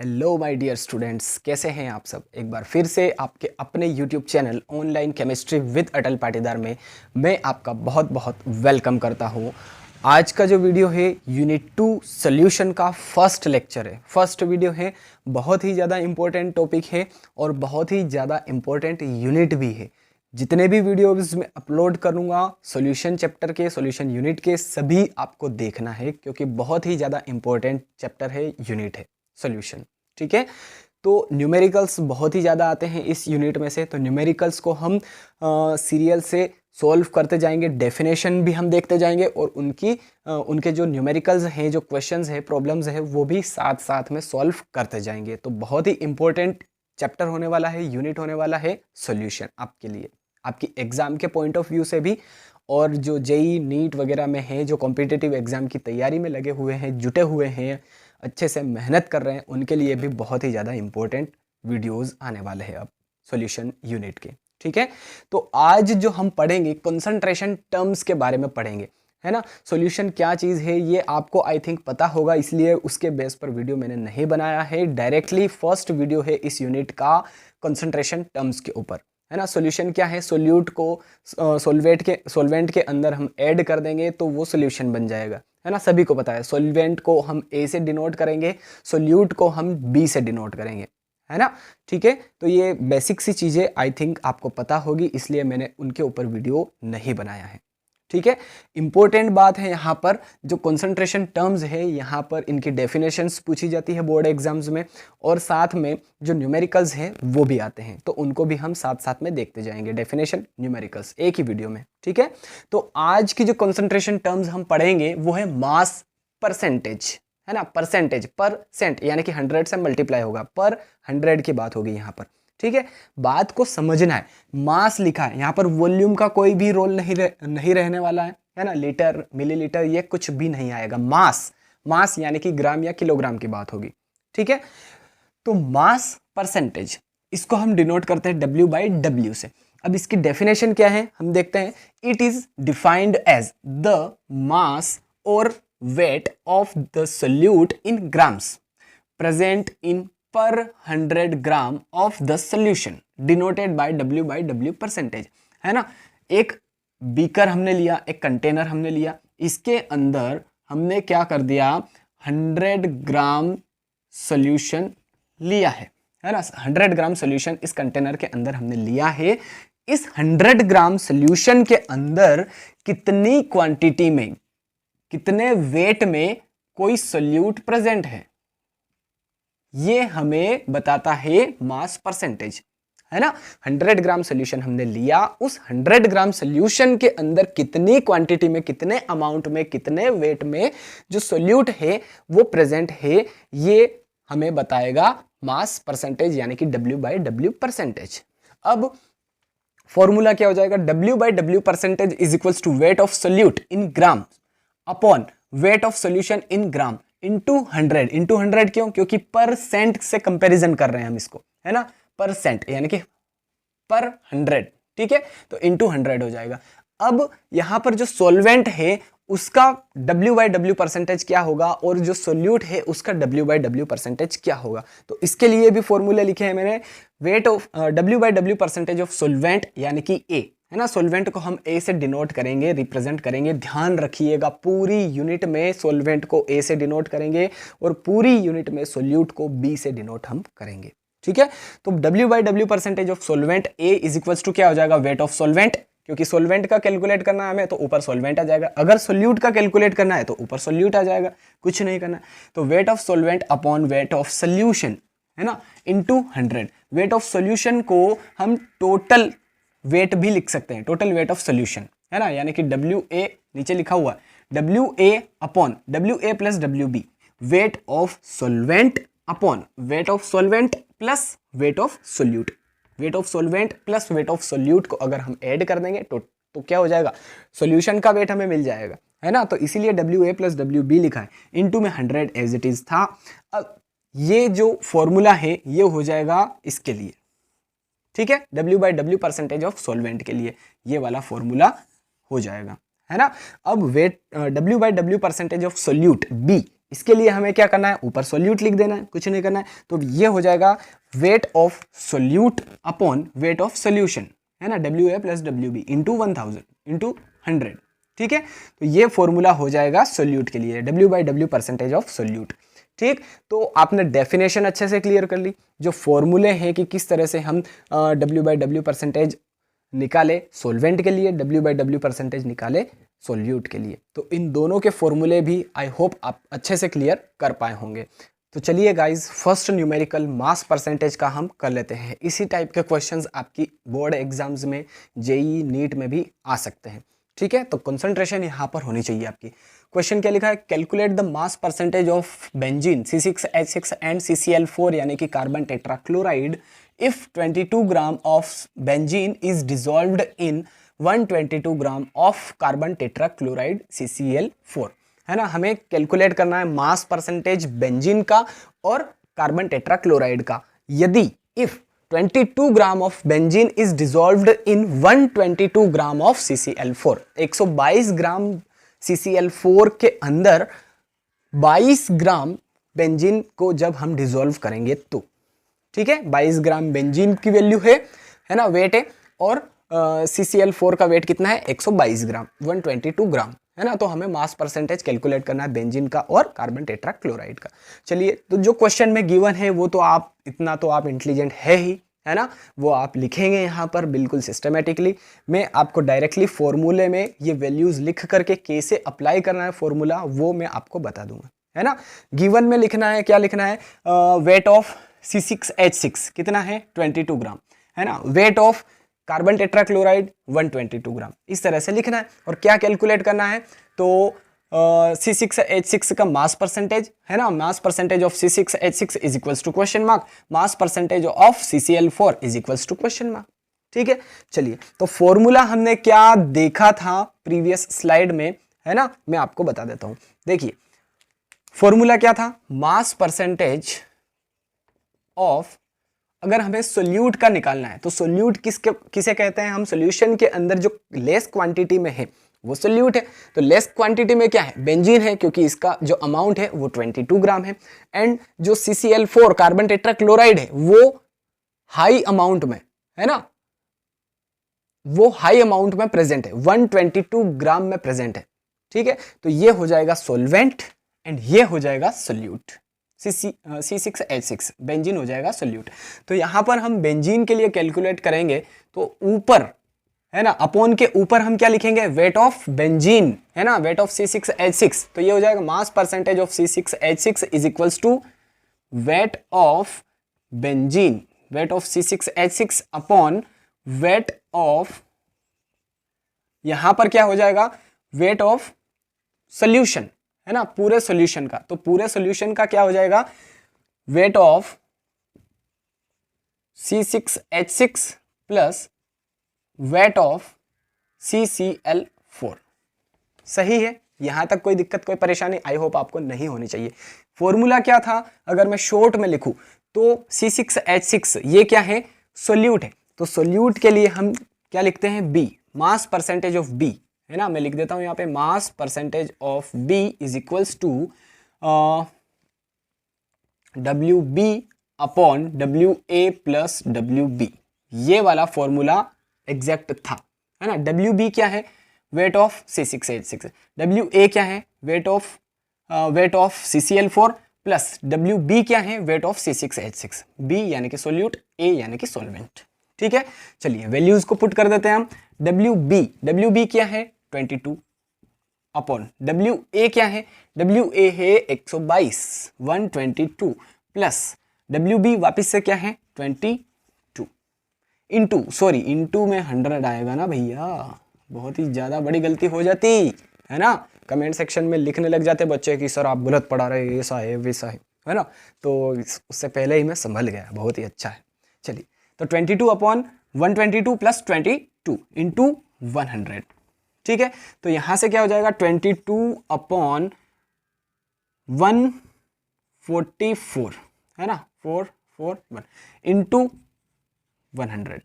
Hello my dear students, कैसे हैं आप सब। एक बार फिर से आपके अपने YouTube channel online chemistry with Atal Patidar में मैं आपका बहुत बहुत वेलकम करता हूं। आज का जो वीडियो है यूनिट 2 सॉल्यूशन का फर्स्ट लेक्चर है, फर्स्ट वीडियो है। बहुत ही ज़्यादा इम्पोर्टेंट टॉपिक है और बहुत ही ज़्यादा इम्पोर्टेंट यूनिट भी है। जितने भी वीडियोज़ में अपलोड करूँगा सॉल्यूशन चैप्टर के, सॉल्यूशन यूनिट के, सभी आपको देखना है क्योंकि बहुत ही ज़्यादा इम्पोर्टेंट चैप्टर है, यूनिट है सॉल्यूशन। ठीक है, तो न्यूमेरिकल्स बहुत ही ज़्यादा आते हैं इस यूनिट में से। तो न्यूमेरिकल्स को हम सीरियल से सॉल्व करते जाएंगे, डेफिनेशन भी हम देखते जाएंगे और उनके जो न्यूमेरिकल्स हैं, जो क्वेश्चंस हैं, प्रॉब्लम्स हैं, वो भी साथ साथ में सॉल्व करते जाएंगे। तो बहुत ही इंपॉर्टेंट चैप्टर होने वाला है, यूनिट होने वाला है सॉल्यूशन आपके लिए, आपकी एग्जाम के पॉइंट ऑफ व्यू से भी, और जो जेई नीट वगैरह में हैं, जो कॉम्पिटिटिव एग्जाम की तैयारी में लगे हुए हैं, जुटे हुए हैं, अच्छे से मेहनत कर रहे हैं, उनके लिए भी बहुत ही ज़्यादा इंपॉर्टेंट वीडियोस आने वाले हैं अब सॉल्यूशन यूनिट के। ठीक है, तो आज जो हम पढ़ेंगे कंसंट्रेशन टर्म्स के बारे में पढ़ेंगे, है ना। सॉल्यूशन क्या चीज़ है ये आपको आई थिंक पता होगा, इसलिए उसके बेस पर वीडियो मैंने नहीं बनाया है। डायरेक्टली फर्स्ट वीडियो है इस यूनिट का कंसंट्रेशन टर्म्स के ऊपर, है ना। सॉल्यूशन क्या है, सोल्यूट को सॉल्वेंट के अंदर हम ऐड कर देंगे तो वो सॉल्यूशन बन जाएगा, है ना। सभी को पता है सॉल्वेंट को हम ए से डिनोट करेंगे, सोल्यूट को हम बी से डिनोट करेंगे, है ना। ठीक है, तो ये बेसिक सी चीज़ें आई थिंक आपको पता होगी, इसलिए मैंने उनके ऊपर वीडियो नहीं बनाया है। ठीक है, इंपॉर्टेंट बात है यहाँ पर जो कंसंट्रेशन टर्म्स है, यहाँ पर इनकी डेफिनेशंस पूछी जाती है बोर्ड एग्जाम्स में, और साथ में जो न्यूमेरिकल्स हैं वो भी आते हैं, तो उनको भी हम साथ साथ में देखते जाएंगे, डेफिनेशन न्यूमेरिकल्स एक ही वीडियो में। ठीक है, तो आज की जो कंसंट्रेशन टर्म्स हम पढ़ेंगे वो है मास परसेंटेज, है ना। परसेंटेज, परसेंट यानी कि 100 से मल्टीप्लाई होगा, पर 100 की बात होगी यहाँ पर। ठीक है, बात को समझना है। मास लिखा है यहाँ पर, वॉल्यूम का कोई भी रोल नहीं रहने वाला है ना। लीटर, मिलीलीटर, ये कुछ भी नहीं आएगा। मास यानी कि ग्राम या किलोग्राम की बात होगी। ठीक है, तो मास परसेंटेज इसको हम डिनोट करते हैं W/W से। अब इसकी डेफिनेशन क्या है हम देखते हैं। It is defined as the mass और weight of the solute in grams present in per 100 gram of the solution denoted by W/W percentage, है ना। एक बीकर हमने लिया, एक कंटेनर हमने लिया, इसके अंदर हमने क्या कर दिया, 100 ग्राम सॉल्यूशन लिया है ना। 100 ग्राम सॉल्यूशन इस कंटेनर के अंदर हमने लिया है। इस 100 ग्राम सॉल्यूशन के अंदर कितनी क्वांटिटी में, कितने वेट में कोई सोल्यूट प्रेजेंट है, ये हमें बताता है मास परसेंटेज, है ना। 100 ग्राम सोल्यूशन हमने लिया, उस 100 ग्राम सोल्यूशन के अंदर कितनी क्वांटिटी में, कितने अमाउंट में, कितने वेट में जो सोल्यूट है वो प्रेजेंट है, ये हमें बताएगा मास परसेंटेज यानी कि W/W परसेंटेज। अब फॉर्मूला क्या हो जाएगा, W/W percentage is equals to weight of solute in gram upon weight of solution in gram into 100। Into 100 क्यों, क्योंकि परसेंट से कंपैरिजन कर रहे हैं हम इसको, है ना। परसेंट यानी कि पर 100, ठीक है, तो इंटू 100 हो जाएगा। अब यहां पर जो सॉल्वेंट है उसका W/W परसेंटेज क्या होगा और जो सोल्यूट है उसका W/W परसेंटेज क्या होगा, तो इसके लिए भी फॉर्मूले लिखे हैं मैंने। Weight of W/W percentage of सोल्वेंट यानी कि A, है ना। सोल्वेंट को हम ए से डिनोट करेंगे, रिप्रेजेंट करेंगे। ध्यान रखिएगा पूरी यूनिट में सोल्वेंट को ए से डिनोट करेंगे और पूरी यूनिट में सोल्यूट को बी से डिनोट हम करेंगे। ठीक है, तो W/W percentage of solvent A is equals to क्या हो जाएगा, वेट ऑफ सोल्वेंट, क्योंकि सोल्वेंट का कैलकुलेट करना है हमें तो ऊपर सोल्वेंट आ जाएगा, अगर सोल्यूट का कैलकुलेट करना है तो ऊपर सोल्यूट आ जाएगा, कुछ नहीं करना। तो weight of सोल्वेंट upon weight of solution, है ना, इंटू 100। वेट ऑफ सोल्यूशन को हम टोटल वेट भी लिख सकते हैं, टोटल वेट ऑफ सोल्यूशन, है ना, यानी कि WA नीचे लिखा हुआ है, WA upon WA plus WB, weight of सोल्वेंट upon weight of सोल्वेंट plus wait of solute. Weight of सोल्वेंट plus wait of solute को अगर हम ऐड कर देंगे तो क्या हो जाएगा, सोल्यूशन का वेट हमें मिल जाएगा, है ना। तो इसीलिए WA प्लस WB लिखा है, इनटू में 100 एज इट इज था। अब ये जो फॉर्मूला है ये हो जाएगा इसके लिए, ठीक है, W/W परसेंटेज ऑफ सॉल्वेंट के लिए ये वाला फॉर्मूला हो जाएगा, है ना। अब weight W/W percentage of solute B इसके लिए हमें क्या करना है, ऊपर सोल्यूट लिख देना है, कुछ नहीं करना है। तो ये हो जाएगा weight of solute upon weight of solution, है ना, WA plus WB into 1000 into 100। ठीक है, तो ये फॉर्मूला हो जाएगा सोल्यूट के लिए, W/W परसेंटेज ऑफ सोल्यूट। ठीक, तो आपने डेफिनेशन अच्छे से क्लियर कर ली, जो फॉर्मूले हैं कि किस तरह से हम W/W परसेंटेज निकाले सोल्वेंट के लिए, W/W परसेंटेज निकाले सोल्यूट के लिए। तो इन दोनों के फॉर्मूले भी आई होप आप अच्छे से क्लियर कर पाए होंगे। तो चलिए guys, first numerical mass percentage का हम कर लेते हैं। इसी टाइप के क्वेश्चंस आपकी बोर्ड एग्जाम्स में, जेई नीट में भी आ सकते हैं। ठीक है, तो कंसंट्रेशन यहाँ पर होनी चाहिए आपकी। क्वेश्चन क्या लिखा है, calculate the mass percentage of benzene C6H6 and CCl4 यानी कि carbon tetrachloride if 22 gram of benzene is dissolved in 122 gram of carbon tetrachloride CCl4। है ना, हमें कैलकुलेट करना है मास परसेंटेज बेंजीन का और कार्बन टेट्राक्लोराइड का। यदि if 22 gram of benzene is dissolved in 122 gram of CCl4, 122 gram CCl4 के अंदर 22 ग्राम बेंजीन को जब हम डिसॉल्व करेंगे तो, ठीक है, 22 ग्राम बेंजीन की वैल्यू है ना, वेट है, और CCl4 का वेट कितना है, 122 ग्राम, 122 ग्राम, है ना। तो हमें मास परसेंटेज कैलकुलेट करना है बेंजीन का और कार्बन टेट्राक्लोराइड का। चलिए, तो जो क्वेश्चन में गिवन है वो तो आप इतना तो आप इंटेलिजेंट है ही, है ना, वो आप लिखेंगे यहाँ पर बिल्कुल सिस्टमेटिकली। मैं आपको डायरेक्टली फॉर्मूले में ये वैल्यूज लिख करके कैसे अप्लाई करना है फॉर्मूला, वो मैं आपको बता दूंगा, है ना। गिवन में लिखना है, क्या लिखना है, वेट ऑफ C6H6 कितना है, 22 ग्राम, है ना, वेट ऑफ कार्बन टेट्राक्लोराइड 122 ग्राम, इस तरह से लिखना है। और क्या कैलकुलेट करना है, तो C6H6 का मास परसेंटेज, है ना, mass percentage of C6H6 is equals to question mark, mass percentage of CCl4 is equals to question mark. ठीक है, चलिए, तो फॉर्मूला हमने क्या देखा था प्रीवियस स्लाइड में, है ना, मैं आपको बता देता हूं। देखिए, फॉर्मूला क्या था, मास परसेंटेज ऑफ, अगर हमें सोल्यूट का निकालना है तो सोल्यूट किसे कहते हैं, हम सोल्यूशन के अंदर जो लेस क्वांटिटी में है वो सोल्यूट है। तो लेस क्वांटिटी में क्या है, बेंजीन है, क्योंकि इसका जो अमाउंट है वो 22 ग्राम है। एंड जो CCl4 कार्बन टेट्राक्लोराइड है वो हाई अमाउंट में, है ना, वो हाई अमाउंट में प्रेजेंट है, 122 ग्राम में प्रेजेंट है। ठीक है, तो ये हो जाएगा सोल्वेंट एंड ये हो जाएगा सोल्यूट। C6H6 बेंजीन हो जाएगा सोल्यूट। तो यहां पर हम बेंजीन के लिए कैलकुलेट करेंगे तो ऊपर, है ना, अपॉन के ऊपर हम क्या लिखेंगे, वेट ऑफ बेंजीन, है ना, वेट ऑफ C6H6। तो ये हो जाएगा mass percentage of C6H6 is equals to weight of benzene, weight of C6H6 upon weight of, यहां पर क्या हो जाएगा, वेट ऑफ सोल्यूशन, है ना, पूरे सॉल्यूशन का। तो पूरे सॉल्यूशन का क्या हो जाएगा, weight of C6H6 plus weight of CCl4। सही है, यहां तक कोई दिक्कत, कोई परेशानी आई होप आपको नहीं होनी चाहिए। फॉर्मूला क्या था, अगर मैं शॉर्ट में लिखूं तो C6H6 ये क्या है, सोल्यूट है। तो सोल्यूट के लिए हम क्या लिखते हैं, B, mass percentage of B, है ना, मैं लिख देता हूं यहां पे mass percentage of B is equals to WB upon WA plus WB। ये वाला फॉर्मूला एग्जैक्ट था, है ना। WB क्या है, वेट ऑफ C6H6, WA क्या है, weight of CCl4 plus WB क्या है, वेट ऑफ C6H6। B यानी कि सोल्यूट, A यानी कि सोल्वेंट। ठीक है, चलिए वैल्यूज को पुट कर देते हैं हम। WB क्या है, 22 अपॉन WA क्या है, WA है 122, 122 प्लस WB वापिस से क्या है, 22 इंटू में 100 आएगा ना भैया, बहुत ही ज्यादा बड़ी गलती हो जाती है ना। कमेंट सेक्शन में लिखने लग जाते बच्चे कि सर आप गलत पढ़ा रहे, ऐसा है वैसा है ना। तो उससे पहले ही मैं संभल गया, बहुत ही अच्छा है। चलिए, तो 22 अपॉन 122 प्लस 22 इंटू 100। ठीक है, तो यहां से क्या हो जाएगा, 22 अपॉन 144, है ना, 441 इंटू 100।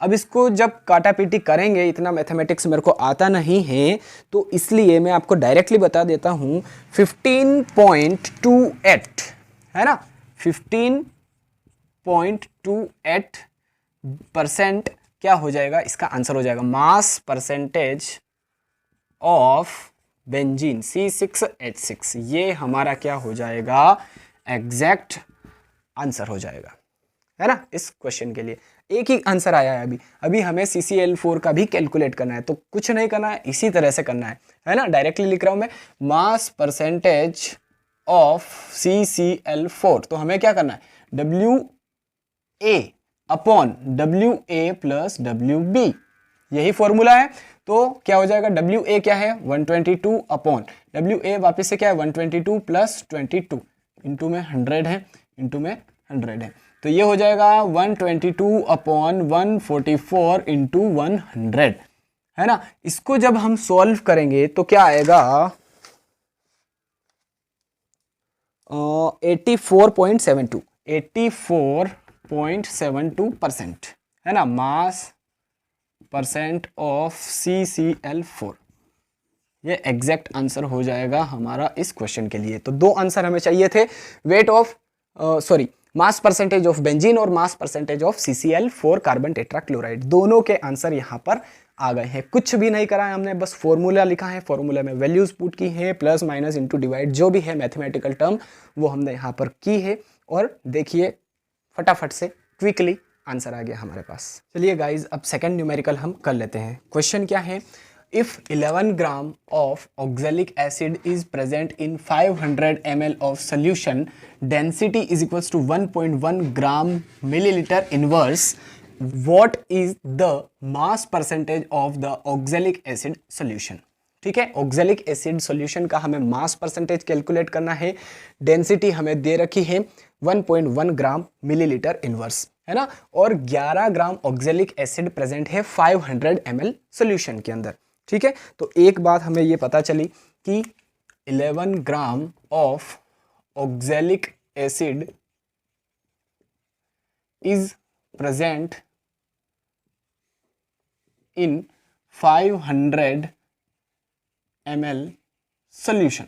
अब इसको जब काटा पीटी करेंगे, इतना मैथमेटिक्स मेरे को आता नहीं है, तो इसलिए मैं आपको डायरेक्टली बता देता हूँ 15.28 है ना, 15.28% क्या हो जाएगा, इसका आंसर हो जाएगा mass percentage of benzene C6H6। ये हमारा क्या हो जाएगा, एग्जैक्ट आंसर हो जाएगा, है ना। इस क्वेश्चन के लिए एक ही आंसर आया है। अभी हमें CCl4 का भी कैलकुलेट करना है, तो कुछ नहीं करना है, इसी तरह से करना है ना। डायरेक्टली लिख रहा हूं मैं मास परसेंटेज ऑफ CCl4, तो हमें क्या करना है, WA upon WA plus WB, यही फॉर्मूला है। तो क्या हो जाएगा, WA क्या है 122 अपॉन WA वापस से क्या है 122 प्लस 22, इंटू में 100 है, इंटू में 100 है, तो ये हो जाएगा 122 अपॉन 144 इंटू 100, है ना। इसको जब हम सॉल्व करेंगे तो क्या आएगा 84.72% है ना, मास परसेंट ऑफ CCl4। ये एग्जैक्ट आंसर हो जाएगा हमारा इस क्वेश्चन के लिए। तो दो आंसर हमें चाहिए थे, weight of mass percentage of benzene और mass percentage of CCl4 carbon tetrachloride, दोनों के आंसर यहाँ पर आ गए हैं। कुछ भी नहीं करा है हमने, बस फॉर्मूला लिखा है, फॉर्मूला में वैल्यूज पुट की है, प्लस माइनस इंटू डिवाइड, जो भी है मैथमेटिकल टर्म वो हमने यहाँ पर की है, और देखिए फटाफट से क्विकली आंसर आ गया हमारे पास। चलिए गाइज, अब सेकंड न्यूमेरिकल हम कर लेते हैं। क्वेश्चन क्या है, if 11 gram of oxalic acid is present in 500 ml of solution, density is equals to 1.1 gram milliliter inverse, what is the mass percentage of the oxalic acid solution? ठीक है, oxalic acid solution का हमें mass percentage calculate करना है, density हमें दे रखी है 1.1 ग्राम millilitre inverse, है ना, और 11 ग्राम ऑक्जेलिक एसिड प्रेजेंट है 500 ml सॉल्यूशन के अंदर। ठीक है, तो एक बात हमें ये पता चली कि 11 gram of oxalic acid is present in 500 ml solution.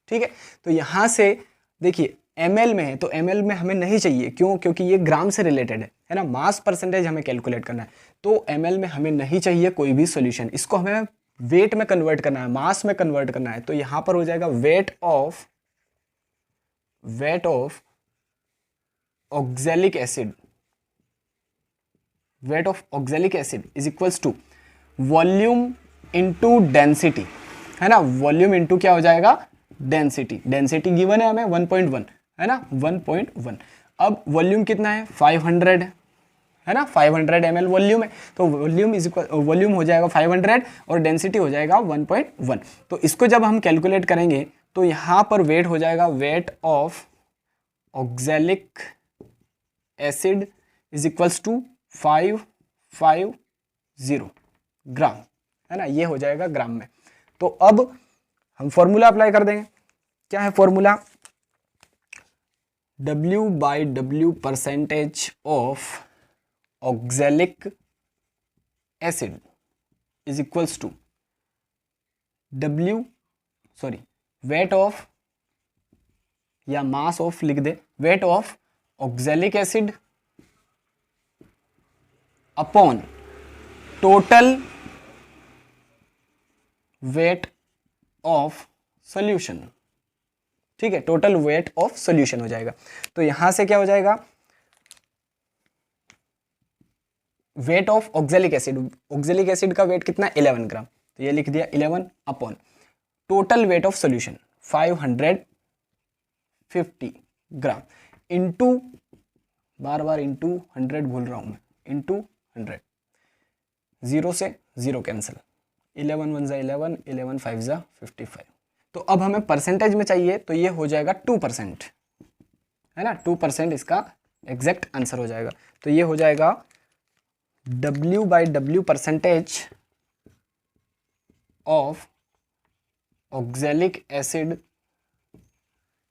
ठीक है, तो यहां से देखिए ml में है, तो ml में हमें नहीं चाहिए, क्यों, क्योंकि ये ग्राम से रिलेटेड है ना, मास परसेंटेज हमें कैलकुलेट करना है, तो ml में हमें नहीं चाहिए कोई भी सॉल्यूशन, इसको हमें वेट में कन्वर्ट करना है, मास में कन्वर्ट करना है। तो यहां पर हो जाएगा weight of oxalic acid, weight of oxalic acid is equals to volume into density, है ना, वॉल्यूम इंटू क्या हो जाएगा डेंसिटी, डेंसिटी गिवन है हमें 1.1, है ना 1.1। अब वॉल्यूम कितना है 500 है ना, 500 ml वॉल्यूम है, तो वॉल्यूम इज इक्वल, वॉल्यूम हो जाएगा 500 और डेंसिटी हो जाएगा 1.1। तो इसको जब हम कैलकुलेट करेंगे तो यहाँ पर वेट हो जाएगा weight of oxalic acid is equals to 550 gram, है ना, ये हो जाएगा ग्राम में। तो अब हम फॉर्मूला अप्लाई कर देंगे, क्या है formula, W/W percentage of oxalic acid is equals to weight of या मास ऑफ लिख दे, weight of oxalic acid upon total weight of solution. ठीक है, टोटल वेट ऑफ सॉल्यूशन हो जाएगा। तो यहां से क्या हो जाएगा, weight of oxalic acid, oxalic acid का वेट कितना 11 ग्राम, तो ये लिख दिया 11 upon total weight of solution 550 gram into, bar bar into 100 भूल रहा हूं मैं, इंटू 100, 0 से 0 कैंसिल, 11 1 जा 11, 11 5 जा 55। तो अब हमें परसेंटेज में चाहिए, तो ये हो जाएगा 2%, है ना, 2% इसका एग्जैक्ट आंसर हो जाएगा। तो ये हो जाएगा W/W percentage of oxalic acid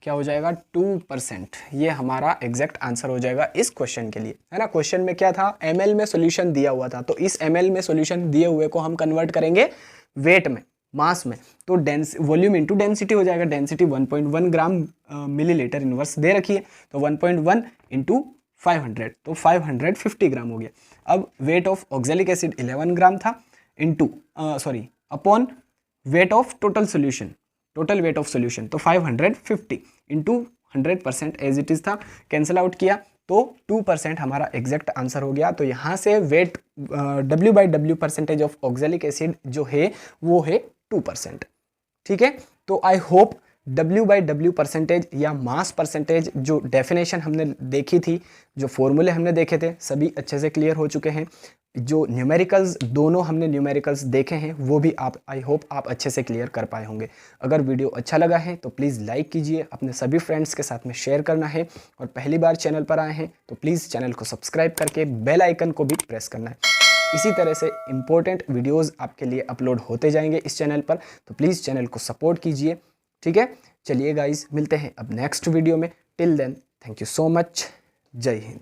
क्या हो जाएगा 2%। ये हमारा एग्जैक्ट आंसर हो जाएगा इस क्वेश्चन के लिए, है ना। क्वेश्चन में क्या था, ml में सॉल्यूशन दिया हुआ था, तो इस ml में सॉल्यूशन दिए हुए को हम कन्वर्ट करेंगे वेट में, मास में, तो वॉल्यूम इंटू डेंसिटी हो जाएगा। डेंसिटी 1.1 ग्राम मिलीलीटर इनवर्स दे रखी है, तो 1.1 इंटू 500, तो 550 ग्राम हो गया। अब वेट ऑफ ऑक्जेलिक एसिड 11 ग्राम था, into upon weight of total solution, total weight of solution, तो 550 इंटू 100% एज इट इज था, कैंसिल आउट किया तो 2% हमारा एग्जैक्ट आंसर हो गया। तो यहाँ से weight W/W percentage of oxalic acid जो है वो है 2%। ठीक है, तो आई होप W/W परसेंटेज या मास परसेंटेज जो डेफिनेशन हमने देखी थी, जो फॉर्मूले हमने देखे थे, सभी अच्छे से क्लियर हो चुके हैं। जो न्यूमेरिकल्स, दोनों हमने न्यूमेरिकल्स देखे हैं, वो भी आप आई होप आप अच्छे से क्लियर कर पाए होंगे। अगर वीडियो अच्छा लगा है तो प्लीज़ लाइक कीजिए, अपने सभी फ्रेंड्स के साथ में शेयर करना है, और पहली बार चैनल पर आए हैं तो प्लीज़ चैनल को सब्सक्राइब करके बेल आइकन को भी प्रेस करना है। इसी तरह से इंपॉर्टेंट वीडियोज़ आपके लिए अपलोड होते जाएंगे इस चैनल पर, तो प्लीज़ चैनल को सपोर्ट कीजिए। ठीक है, चलिए गाइज, मिलते हैं अब नेक्स्ट वीडियो में। Till then, thank you so much. जय हिंद।